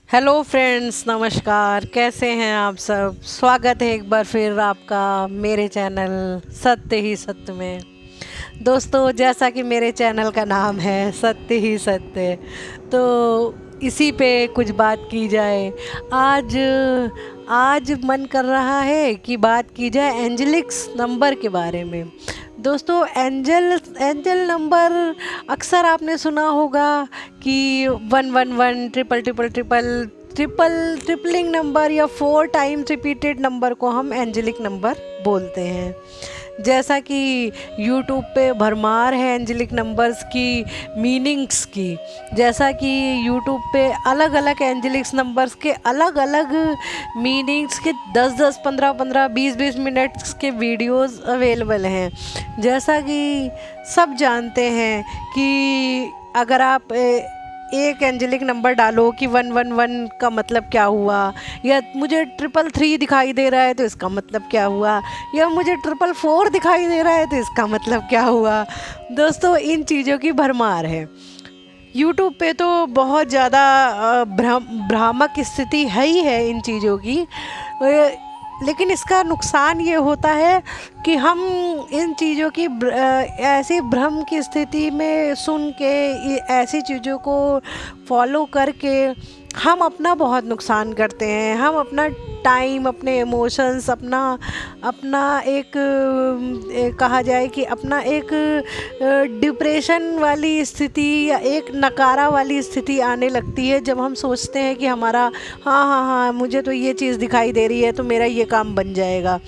Hello friends, नमस्कार। कैसे हैं आप सब? स्वागत है एक बार फिर आपका मेरे चैनल सत्य ही सत्य में। दोस्तों, जैसा कि मेरे चैनल का नाम है सत्य ही सत्य, तो इसी पे कुछ बात की जाए। आज आज मन कर रहा है कि बात की जाए एंजेलिक्स नंबर के बारे में। दोस्तों, एंजल नंबर अक्सर आपने सुना होगा कि 111 triple triple triple triple tripling number या 4 टाइम्स रिपीटेड नंबर को हम एंजेलिक नंबर बोलते हैं। जैसा कि यूट्यूब पे भरमार है एंजेलिक नंबर्स की मीनिंग्स की। जैसा कि यूट्यूब पे अलग अलग एंजेलिक्स नंबर्स के अलग अलग मीनिंग्स के 10-10, 15-15, 20-20 मिनट्स के वीडियोस अवेलेबल हैं। जैसा कि सब जानते हैं कि अगर आप एक एंजेलिक नंबर डालो कि 111 का मतलब क्या हुआ, या मुझे 333 दिखाई दे रहा है तो इसका मतलब क्या हुआ, या मुझे 444 दिखाई दे रहा है तो इसका मतलब क्या हुआ। दोस्तों, इन चीज़ों की भरमार है। यूट्यूब पे तो बहुत ज़्यादा भ्रामक स्थिति है ही है इन चीज़ों की। लेकिन इसका नुकसान ये होता है कि हम इन चीज़ों की ऐसी भ्रम की स्थिति में सुन के ऐसी चीज़ों को फॉलो करके हम अपना बहुत नुकसान करते हैं। हम अपना टाइम, अपने इमोशंस, अपना अपना कहा जाए कि अपना एक डिप्रेशन वाली स्थिति या एक नकारा वाली स्थिति आने लगती है जब हम सोचते हैं कि हमारा हाँ हाँ हाँ मुझे तो ये चीज़ दिखाई दे रही है तो मेरा ये काम बन जाएगा।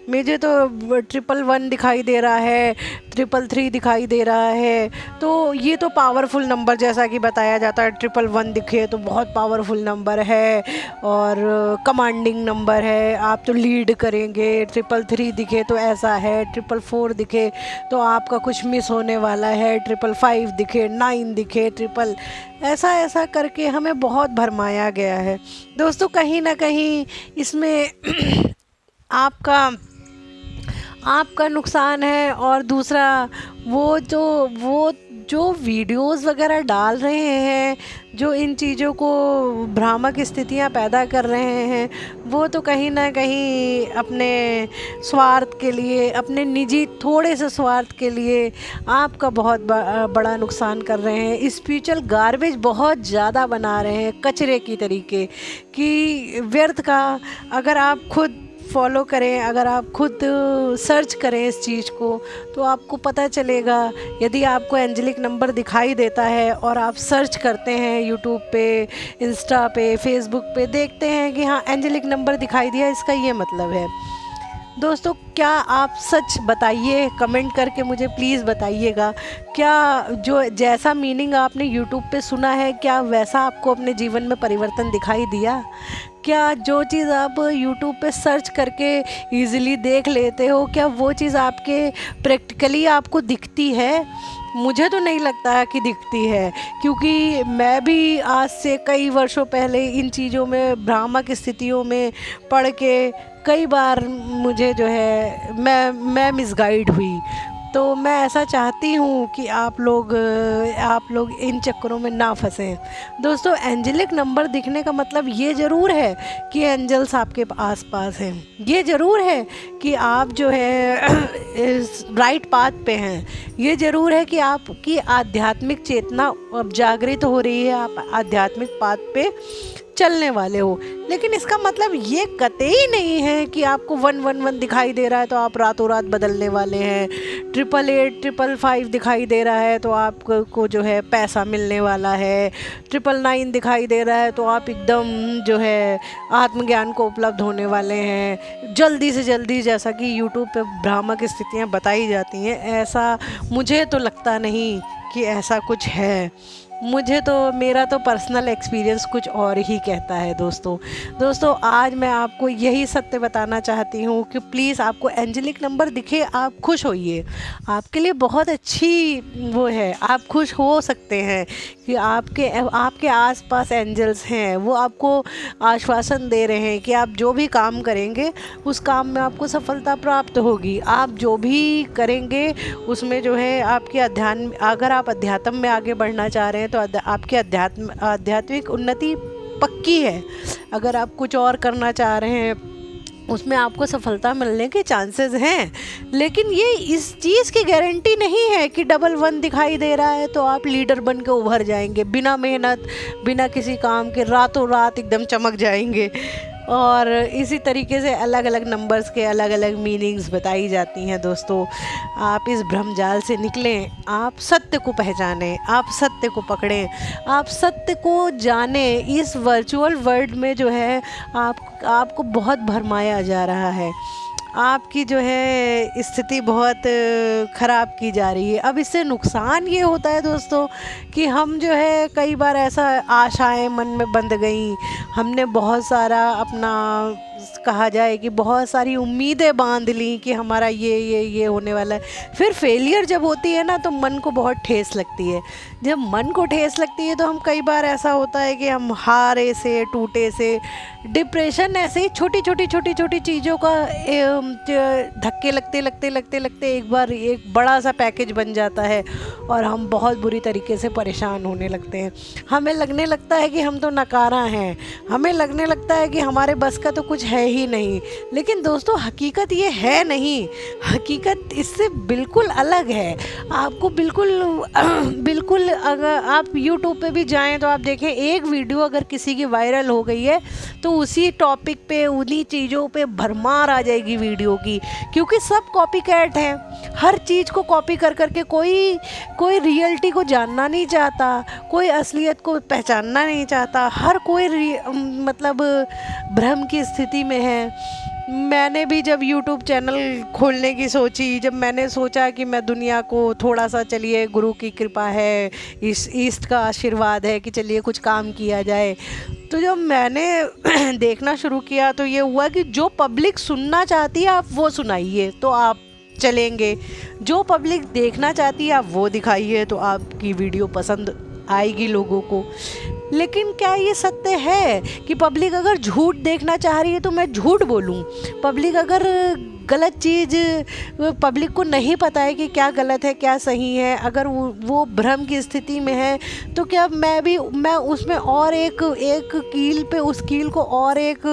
मुझे तो 111 दिखाई दे रहा है, 333 दिखाई दे रहा है, तो ये तो पावरफुल नंबर, जैसा कि बताया जाता है 111 दिखे तो बहुत पावरफुल नंबर है और कमांडिंग नंबर है, आप तो लीड करेंगे। 333 दिखे तो ऐसा है, 444 दिखे तो आपका कुछ मिस होने वाला है, 555 दिखे, 9 दिखे, ट्रिपल ऐसा ऐसा करके हमें बहुत भरमाया गया है। दोस्तों, कहीं ना कहीं इसमें आपका आपका नुकसान है। और दूसरा, वो जो वीडियोस वगैरह डाल रहे हैं, जो इन चीज़ों को भ्रामक स्थितियां पैदा कर रहे हैं, वो तो कहीं ना कहीं अपने स्वार्थ के लिए, अपने निजी थोड़े से स्वार्थ के लिए आपका बहुत बड़ा नुकसान कर रहे हैं। स्पिरिचुअल गार्बेज बहुत ज़्यादा बना रहे हैं, कचरे की तरीके कि व्यर्थ का। अगर आप खुद फॉलो करें, अगर आप खुद सर्च करें इस चीज़ को, तो आपको पता चलेगा। यदि आपको एंजेलिक नंबर दिखाई देता है और आप सर्च करते हैं यूट्यूब पे, इंस्टा पे, फेसबुक पे, देखते हैं कि हाँ एंजेलिक नंबर दिखाई दिया, इसका ये मतलब है। दोस्तों, क्या आप सच बताइए, कमेंट करके मुझे प्लीज़ बताइएगा, क्या जो जैसा मीनिंग आपने यूट्यूब पे सुना है, क्या वैसा आपको अपने जीवन में परिवर्तन दिखाई दिया? क्या जो चीज़ आप यूट्यूब पे सर्च करके इजीली देख लेते हो, क्या वो चीज़ आपके प्रैक्टिकली आपको दिखती है? मुझे तो नहीं लगता कि दिखती है, क्योंकि मैं भी आज से कई वर्षों पहले इन चीज़ों में, भ्रामक स्थितियों में पढ़ के कई बार मुझे जो है मैं मिसगाइड हुई। तो मैं ऐसा चाहती हूँ कि आप लोग इन चक्करों में ना फंसें। दोस्तों, एंजेलिक नंबर दिखने का मतलब ये ज़रूर है कि एंजल्स आपके आसपास हैं। ये ज़रूर है कि आप जो है राइट पाथ पे हैं। ये ज़रूर है कि आपकी आध्यात्मिक चेतना अब जागृत हो रही है, आप आध्यात्मिक पाथ पे चलने वाले हो। लेकिन इसका मतलब ये कतई नहीं है कि आपको 111 दिखाई दे रहा है तो आप रातों रात बदलने वाले हैं, 888 555 दिखाई दे रहा है तो आपको जो है पैसा मिलने वाला है, 999 दिखाई दे रहा है तो आप एकदम जो है आत्मज्ञान को उपलब्ध होने वाले हैं जल्दी से जल्दी, जैसा कि यूट्यूब पे भ्रामक स्थितियाँ बताई जाती हैं। ऐसा मुझे तो लगता नहीं कि ऐसा कुछ है। मेरा तो पर्सनल एक्सपीरियंस कुछ और ही कहता है। दोस्तों, आज मैं आपको यही सत्य बताना चाहती हूँ कि प्लीज़, आपको एंजेलिक नंबर दिखे, आप खुश होइए। आपके लिए बहुत अच्छी वो है, आप खुश हो सकते हैं कि आपके आसपास एंजल्स हैं। वो आपको आश्वासन दे रहे हैं कि आप जो भी काम करेंगे उस काम में आपको सफलता प्राप्त होगी। आप जो भी करेंगे उसमें जो है आपकी अगर आप अध्यात्म में आगे बढ़ना चाह रहे हैं तो आपकी आध्यात्मिक उन्नति पक्की है। अगर आप कुछ और करना चाह रहे हैं उसमें आपको सफलता मिलने के चांसेस हैं, लेकिन ये इस चीज़ की गारंटी नहीं है कि डबल 1 दिखाई दे रहा है तो आप लीडर बन के उभर जाएंगे, बिना मेहनत बिना किसी काम के रातों रात एकदम चमक जाएंगे। और इसी तरीके से अलग अलग नंबर्स के अलग अलग मीनिंग्स बताई जाती हैं दोस्तों। आप इस भ्रमजाल से निकलें, आप सत्य को पहचानें, आप सत्य को पकड़ें, आप सत्य को जानें। इस वर्चुअल वर्ल्ड में जो है आपको बहुत भरमाया जा रहा है, आपकी जो है स्थिति बहुत ख़राब की जा रही है। अब इससे नुकसान ये होता है दोस्तों कि हम जो है कई बार ऐसा आशाएं मन में बंध गई, हमने बहुत सारा अपना कहा जाए कि बहुत सारी उम्मीदें बांध ली कि हमारा ये होने वाला है। फिर फेलियर जब होती है ना तो मन को बहुत ठेस लगती है। जब मन को ठेस लगती है तो हम कई बार ऐसा होता है कि हम हारे से, टूटे से, डिप्रेशन, ऐसे ही छोटी छोटी चीज़ों का धक्के लगते एक बार एक बड़ा सा पैकेज बन जाता है और हम बहुत बुरी तरीके से परेशान होने लगते हैं। हमें लगने लगता है कि हम तो नकारा हैं, हमें लगने लगता है कि हमारे बस का तो कुछ है ही नहीं। लेकिन दोस्तों हकीकत ये है नहीं, हकीकत इससे बिल्कुल अलग है। आपको बिल्कुल अगर आप YouTube पे भी जाएं तो आप देखें एक वीडियो अगर किसी की वायरल हो गई है तो उसी टॉपिक पे, उन्हीं चीज़ों पे भरमार आ जाएगी वीडियो की, क्योंकि सब कॉपी कैट हैं। हर चीज़ को कॉपी कर करके कोई रियलिटी को जानना नहीं चाहता, कोई असलियत को पहचानना नहीं चाहता, हर कोई मतलब भ्रम की स्थिति में है। मैंने भी जब YouTube चैनल खोलने की सोची, जब मैंने सोचा कि मैं दुनिया को थोड़ा सा, चलिए गुरु की कृपा है, इस ईस्ट का आशीर्वाद है कि चलिए कुछ काम किया जाए, तो जब मैंने देखना शुरू किया तो ये हुआ कि जो पब्लिक सुनना चाहती है आप वो सुनाइए तो आप चलेंगे, जो पब्लिक देखना चाहती है आप वो दिखाइए तो आपकी वीडियो पसंद आएगी लोगों को। लेकिन क्या ये सत्य है कि पब्लिक अगर झूठ देखना चाह रही है तो मैं झूठ बोलूं? पब्लिक अगर गलत चीज़, पब्लिक को नहीं पता है कि क्या गलत है क्या सही है, अगर वो भ्रम की स्थिति में है तो क्या मैं उसमें और एक कील पे, उस कील को और एक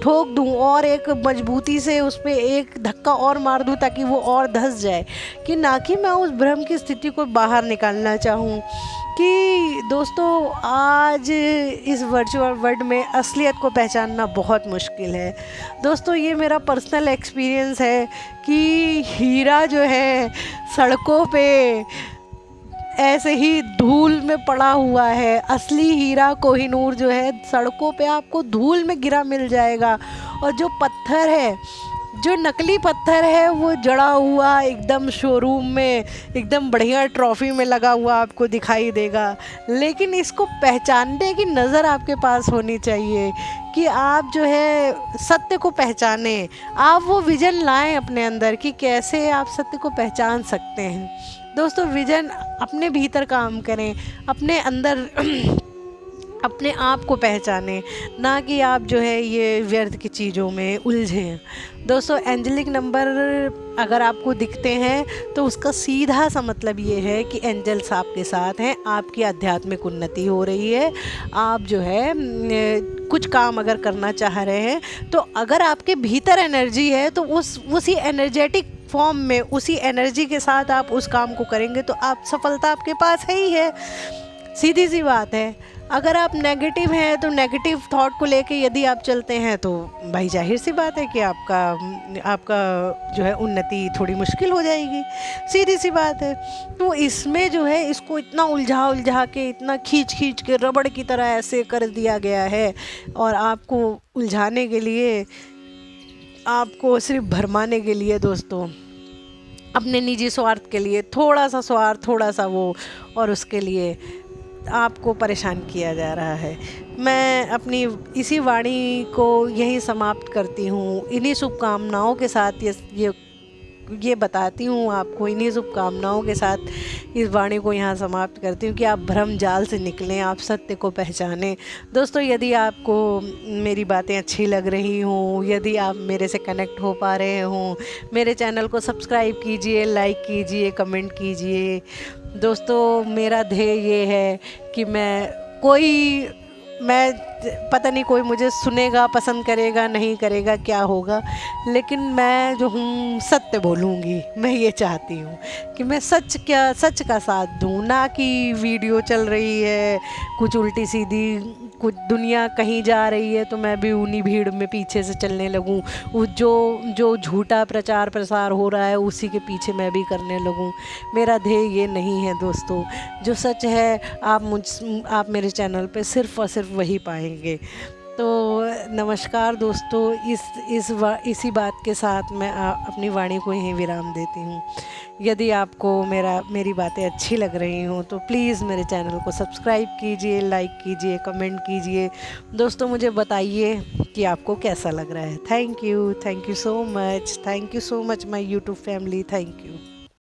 ठोक दूं और एक मजबूती से उस पर एक धक्का और मार दूं ताकि वो और धंस जाए, कि ना कि मैं उस भ्रम की स्थिति को बाहर निकालना चाहूँ। कि दोस्तों आज इस वर्चुअल वर्ल्ड में असलियत को पहचानना बहुत मुश्किल है। दोस्तों ये मेरा पर्सनल एक्सपीरियंस है कि हीरा जो है सड़कों पे ऐसे ही धूल में पड़ा हुआ है। असली हीरा कोहिनूर जो है सड़कों पे आपको धूल में गिरा मिल जाएगा, और जो पत्थर है, जो नकली पत्थर है वो जड़ा हुआ एकदम शोरूम में एकदम बढ़िया ट्रॉफी में लगा हुआ आपको दिखाई देगा। लेकिन इसको पहचानने की नज़र आपके पास होनी चाहिए कि आप जो है सत्य को पहचानें, आप वो विजन लाएं अपने अंदर कि कैसे आप सत्य को पहचान सकते हैं। दोस्तों विजन अपने भीतर काम करें, अपने अंदर अपने आप को पहचानें, ना कि आप जो है ये व्यर्थ की चीज़ों में उलझें। दोस्तों एंजेलिक नंबर अगर आपको दिखते हैं तो उसका सीधा सा मतलब ये है कि एंजल्स आपके साथ हैं, आपकी आध्यात्मिक उन्नति हो रही है। आप जो है कुछ काम अगर करना चाह रहे हैं तो अगर आपके भीतर एनर्जी है तो उसी एनर्जेटिक फॉर्म में, उसी एनर्जी के साथ आप उस काम को करेंगे तो आप सफलता आपके पास है ही है। सीधी सी बात है। अगर आप नेगेटिव हैं तो नेगेटिव थॉट को लेके यदि आप चलते हैं तो भाई जाहिर सी बात है कि आपका जो है उन्नति थोड़ी मुश्किल हो जाएगी। सीधी सी बात है। तो इसमें जो है इसको इतना उलझा के, इतना खींच के रबड़ की तरह ऐसे कर दिया गया है, और आपको उलझाने के लिए, आपको सिर्फ भरमाने के लिए दोस्तों, अपने निजी स्वार्थ के लिए, थोड़ा सा स्वार्थ, थोड़ा सा वो, और उसके लिए आपको परेशान किया जा रहा है। मैं अपनी इसी वाणी को यहीं समाप्त करती हूँ, इन्हीं शुभकामनाओं के साथ ये बताती हूँ आपको, इन्हीं शुभकामनाओं के साथ इस वाणी को यहाँ समाप्त करती हूँ कि आप भ्रम जाल से निकलें, आप सत्य को पहचानें। दोस्तों यदि आपको मेरी बातें अच्छी लग रही हों, यदि आप मेरे से कनेक्ट हो पा रहे हों, मेरे चैनल को सब्सक्राइब कीजिए, लाइक कीजिए, कमेंट कीजिए। दोस्तों मेरा ध्येय ये है कि मैं कोई मैं पता नहीं कोई मुझे सुनेगा, पसंद करेगा, नहीं करेगा, क्या होगा, लेकिन मैं जो हूँ सत्य बोलूँगी। मैं ये चाहती हूँ कि मैं सच का साथ दूँ, ना कि वीडियो चल रही है कुछ उल्टी सीधी, कुछ दुनिया कहीं जा रही है तो मैं भी उन्हीं भीड़ में पीछे से चलने लगूँ, वो जो जो झूठा प्रचार प्रसार हो रहा है उसी के पीछे मैं भी करने लगूँ। मेरा ध्येय ये नहीं है दोस्तों। जो सच है आप मेरे चैनल पे सिर्फ़ और सिर्फ वही पाएंगे। तो नमस्कार दोस्तों, इसी बात के साथ मैं अपनी वाणी को यहीं विराम देती हूँ। यदि आपको मेरी बातें अच्छी लग रही हों तो प्लीज़ मेरे चैनल को सब्सक्राइब कीजिए, लाइक कीजिए, कमेंट कीजिए। दोस्तों मुझे बताइए कि आपको कैसा लग रहा है। Thank you so much my YouTube family, thank you.